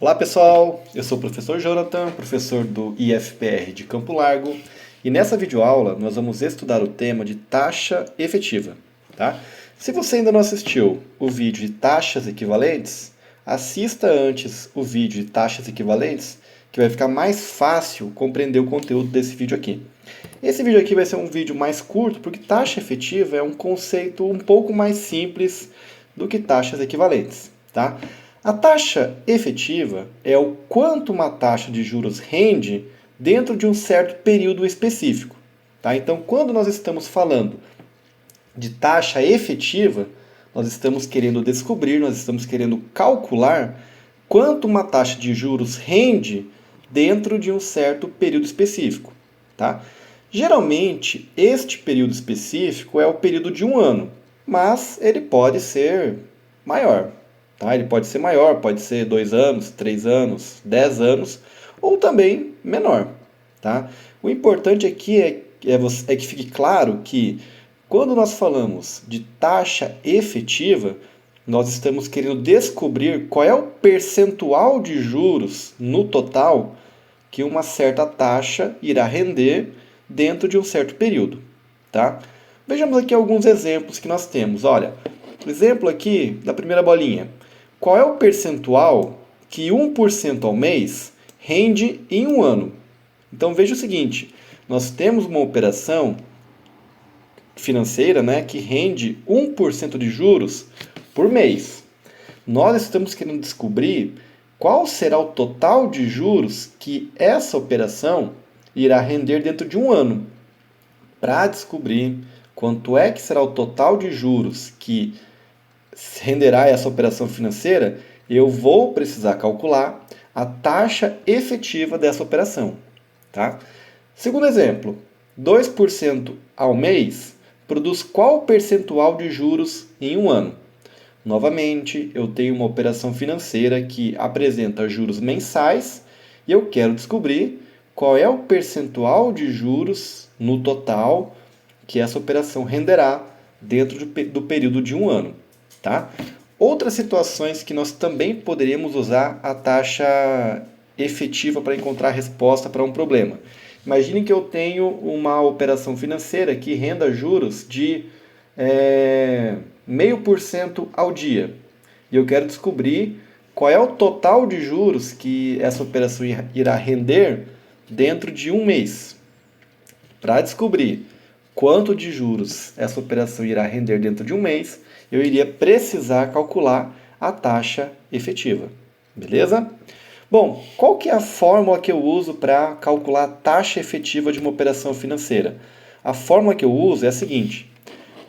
Olá pessoal, eu sou o professor Jonathan, professor do IFPR de Campo Largo, e nessa videoaula nós vamos estudar o tema de taxa efetiva, tá? Se você ainda não assistiu o vídeo de taxas equivalentes, assista antes o vídeo de taxas equivalentes, que vai ficar mais fácil compreender o conteúdo desse vídeo aqui. Esse vídeo aqui vai ser um vídeo mais curto, porque taxa efetiva é um conceito um pouco mais simples do que taxas equivalentes, tá? A taxa efetiva é o quanto uma taxa de juros rende dentro de um certo período específico, tá? Então, quando nós estamos falando de taxa efetiva, nós estamos querendo descobrir, nós estamos querendo calcular quanto uma taxa de juros rende dentro de um certo período específico, tá? Geralmente, este período específico é o período de um ano, mas ele pode ser maior, tá? Ele pode ser maior, pode ser 2 anos, 3 anos, 10 anos, ou também menor, tá? O importante aqui é que fique claro que quando nós falamos de taxa efetiva, nós estamos querendo descobrir qual é o percentual de juros no total que uma certa taxa irá render dentro de um certo período, tá? Vejamos aqui alguns exemplos que nós temos. Olha, exemplo aqui da primeira bolinha. Qual é o percentual que 1% ao mês rende em um ano? Então veja o seguinte, nós temos uma operação financeira, né, que rende 1% de juros por mês. Nós estamos querendo descobrir qual será o total de juros que essa operação irá render dentro de um ano. Para descobrir quanto é que será o total de juros que renderá essa operação financeira, eu vou precisar calcular a taxa efetiva dessa operação, tá? Segundo exemplo, 2% ao mês produz qual percentual de juros em um ano? Novamente, eu tenho uma operação financeira que apresenta juros mensais e eu quero descobrir qual é o percentual de juros no total que essa operação renderá dentro do período de um ano, tá? Outras situações que nós também poderíamos usar a taxa efetiva para encontrar resposta para um problema. Imagine que eu tenho uma operação financeira que renda juros de 0,5% ao dia. E eu quero descobrir qual é o total de juros que essa operação irá render dentro de um mês. Para descobrir quanto de juros essa operação irá render dentro de um mês, eu iria precisar calcular a taxa efetiva. Beleza? Bom, qual que é a fórmula que eu uso para calcular a taxa efetiva de uma operação financeira? A fórmula que eu uso é a seguinte.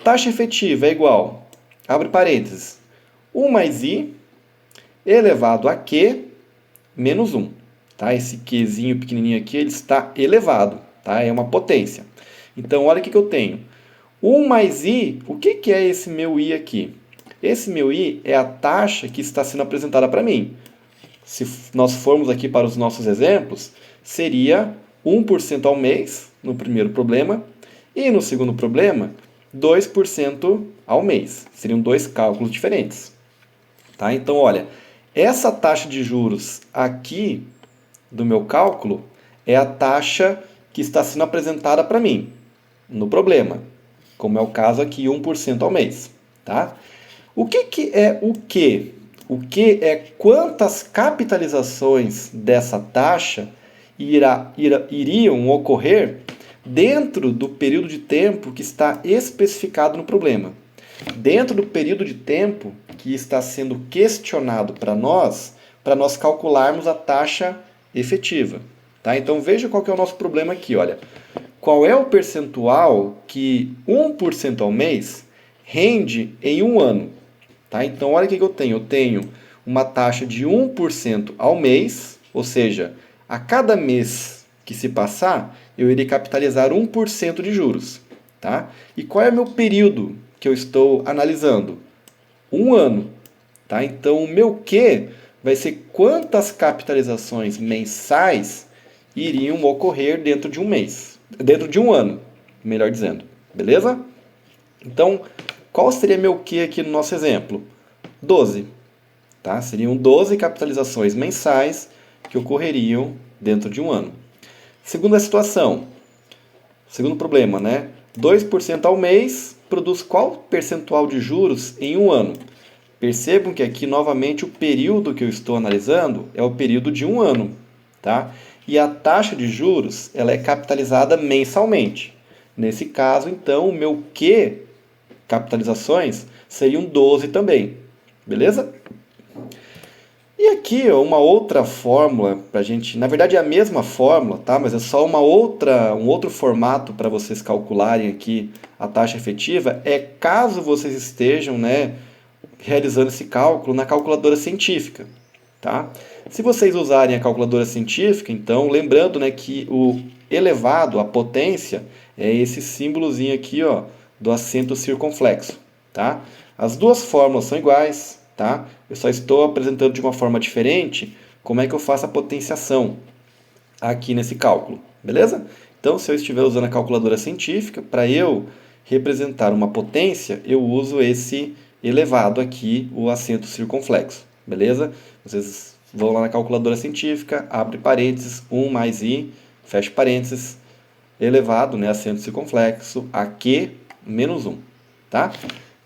Taxa efetiva é igual, abre parênteses, 1 mais i elevado a q menos 1. Tá? Esse qzinho pequenininho aqui ele está elevado, tá? É uma potência. Então, olha o que eu tenho. 1 mais i, o que é esse meu i aqui? Esse meu i é a taxa que está sendo apresentada para mim. Se nós formos aqui para os nossos exemplos, seria 1% ao mês, no primeiro problema, e no segundo problema, 2% ao mês. Seriam dois cálculos diferentes. Tá? Então, olha, essa taxa de juros aqui do meu cálculo é a taxa que está sendo apresentada para mim no problema, como é o caso aqui, 1% ao mês. Tá? O que é o Q? O Q é quantas capitalizações dessa taxa iriam ocorrer dentro do período de tempo que está especificado no problema. Dentro do período de tempo que está sendo questionado para nós calcularmos a taxa efetiva. Tá? Então veja qual que é o nosso problema aqui. Olha. Qual é o percentual que 1% ao mês rende em um ano? Tá? Então olha o que eu tenho. Eu tenho uma taxa de 1% ao mês, ou seja, a cada mês que se passar, eu irei capitalizar 1% de juros. Tá? E qual é o meu período que eu estou analisando? Um ano. Tá? Então, o meu Q vai ser quantas capitalizações mensais iriam ocorrer dentro de um mês. Dentro de um ano, melhor dizendo. Beleza? Então, qual seria meu Q aqui no nosso exemplo? 12. Tá? Seriam 12 capitalizações mensais que ocorreriam dentro de um ano. Segunda situação, segundo problema, né? 2% ao mês produz qual percentual de juros em um ano? Percebam que aqui, novamente, o período que eu estou analisando é o período de um ano. Tá? E a taxa de juros ela é capitalizada mensalmente. Nesse caso, então, o meu Q, capitalizações, seriam 12 também. Beleza? E aqui uma outra fórmula para a gente, na verdade é a mesma fórmula, tá? Mas é só um outro formato para vocês calcularem aqui a taxa efetiva, é caso vocês estejam, né, realizando esse cálculo na calculadora científica, tá? Se vocês usarem a calculadora científica, então, lembrando, né, que o elevado, a potência, é esse símbolozinho aqui, ó, do acento circunflexo, tá? As duas fórmulas são iguais, tá? Eu só estou apresentando de uma forma diferente como é que eu faço a potenciação aqui nesse cálculo, beleza? Então, se eu estiver usando a calculadora científica, para eu representar uma potência, eu uso esse elevado aqui, o acento circunflexo, beleza? Vocês vão lá na calculadora científica, abre parênteses, 1 mais i, fecha parênteses, elevado, né, acento circunflexo, a q menos 1, tá?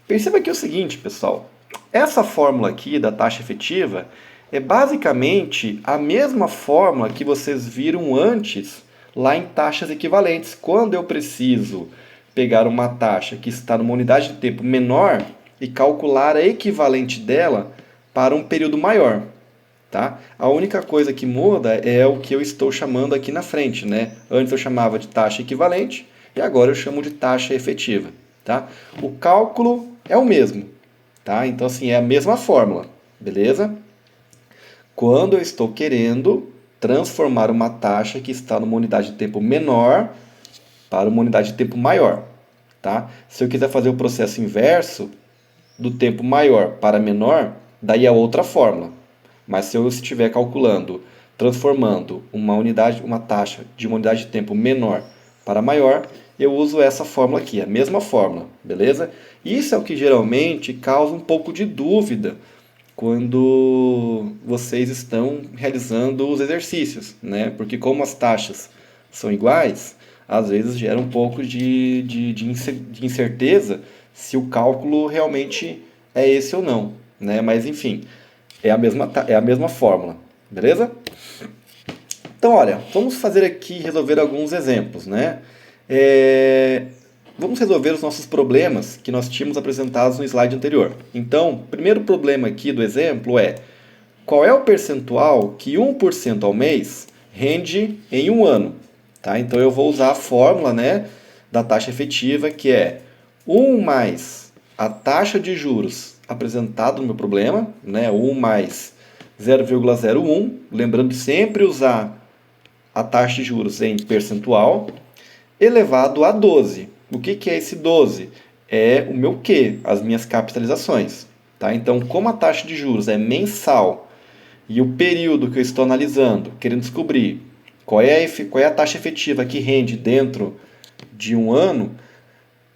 Perceba aqui o seguinte, pessoal, essa fórmula aqui da taxa efetiva é basicamente a mesma fórmula que vocês viram antes lá em taxas equivalentes. Quando eu preciso pegar uma taxa que está numa unidade de tempo menor e calcular a equivalente dela para um período maior. Tá? A única coisa que muda é o que eu estou chamando aqui na frente, né? Antes eu chamava de taxa equivalente e agora eu chamo de taxa efetiva. Tá? O cálculo é o mesmo. Tá? Então, assim, é a mesma fórmula. Beleza? Quando eu estou querendo transformar uma taxa que está numa unidade de tempo menor para uma unidade de tempo maior. Tá? Se eu quiser fazer o processo inverso, do tempo maior para menor, daí é outra fórmula. Mas se eu estiver calculando, transformando uma taxa de uma unidade de tempo menor para maior, eu uso essa fórmula aqui, a mesma fórmula, beleza? Isso é o que geralmente causa um pouco de dúvida quando vocês estão realizando os exercícios, né? Porque como as taxas são iguais, às vezes gera um pouco de incerteza se o cálculo realmente é esse ou não, né? Mas enfim, é a mesma fórmula, beleza? Então, olha, vamos fazer aqui, resolver alguns exemplos, né? Vamos resolver os nossos problemas que nós tínhamos apresentados no slide anterior. Então, o primeiro problema aqui do exemplo é: qual é o percentual que 1% ao mês rende em um ano? Tá? Então, eu vou usar a fórmula, né, da taxa efetiva, que é 1 mais a taxa de juros apresentada no meu problema, né, 1 mais 0,01, lembrando de sempre usar a taxa de juros em percentual, elevado a 12. O que é esse 12? É o meu Q, as minhas capitalizações. Tá? Então, como a taxa de juros é mensal e o período que eu estou analisando, querendo descobrir qual é a taxa efetiva que rende dentro de um ano,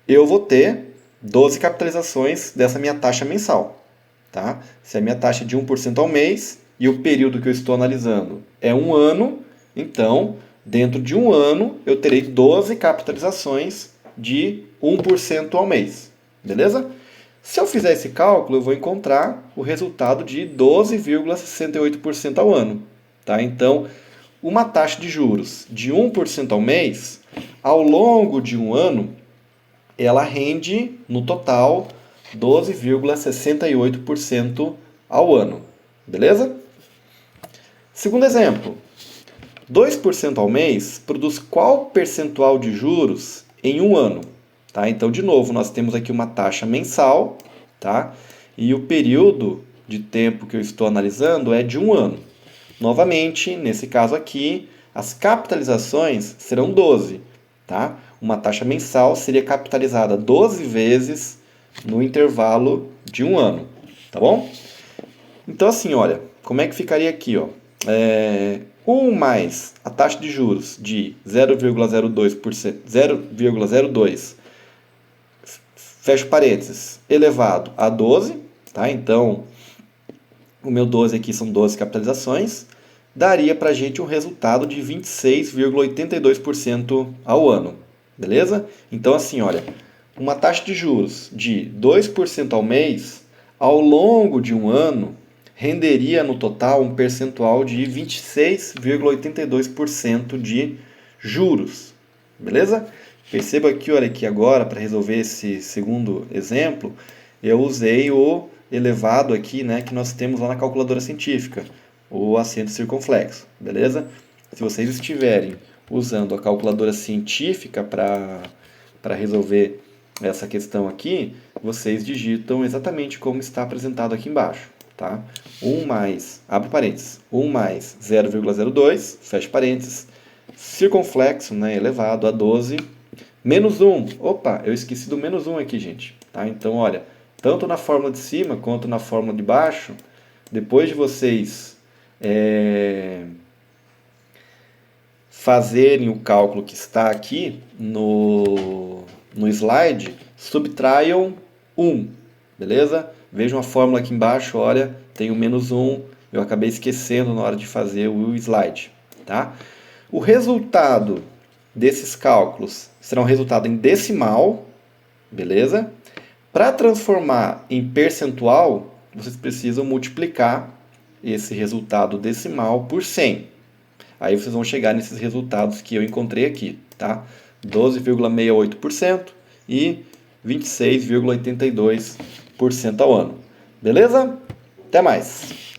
eu vou ter 12 capitalizações dessa minha taxa mensal. Tá? Se a minha taxa é de 1% ao mês e o período que eu estou analisando é um ano, então, dentro de um ano, eu terei 12 capitalizações de 1% ao mês. Beleza? Se eu fizer esse cálculo, eu vou encontrar o resultado de 12,68% ao ano. Tá? Então, uma taxa de juros de 1% ao mês, ao longo de um ano, ela rende, no total, 12,68% ao ano. Beleza? Segundo exemplo, 2% ao mês produz qual percentual de juros em um ano? Tá? Então, de novo, nós temos aqui uma taxa mensal, tá? E o período de tempo que eu estou analisando é de um ano. Novamente, nesse caso aqui, as capitalizações serão 12. Tá? Uma taxa mensal seria capitalizada 12 vezes no intervalo de um ano. Tá bom? Então, assim, olha, como é que ficaria aqui? Ó? 1 mais a taxa de juros de 0,02%, 0,02, fecho parênteses, elevado a 12, tá? Então, o meu 12 aqui são 12 capitalizações, daria para a gente um resultado de 26,82% ao ano. Beleza? Então, assim, olha, uma taxa de juros de 2% ao mês, ao longo de um ano, renderia no total um percentual de 26,82% de juros. Beleza? Perceba que, olha aqui agora, para resolver esse segundo exemplo, eu usei o elevado aqui, né, que nós temos lá na calculadora científica, o acento circunflexo, beleza? Se vocês estiverem usando a calculadora científica para resolver essa questão aqui, vocês digitam exatamente como está apresentado aqui embaixo, tá? 1 mais, abre parênteses, 1 mais 0,02, fecha parênteses, circunflexo, né, elevado a 12, menos 1. Opa, eu esqueci do menos 1 aqui, gente. Tá? Então, olha, tanto na fórmula de cima quanto na fórmula de baixo, depois de vocês fazerem o cálculo que está aqui no slide, subtraiam 1, beleza? Vejam a fórmula aqui embaixo, olha, tem o menos 1, eu acabei esquecendo na hora de fazer o slide, tá? O resultado desses cálculos será um resultado em decimal, beleza? Para transformar em percentual, vocês precisam multiplicar esse resultado decimal por 100. Aí vocês vão chegar nesses resultados que eu encontrei aqui, tá? 12,68% e 26,82% ao ano. Beleza? Até mais!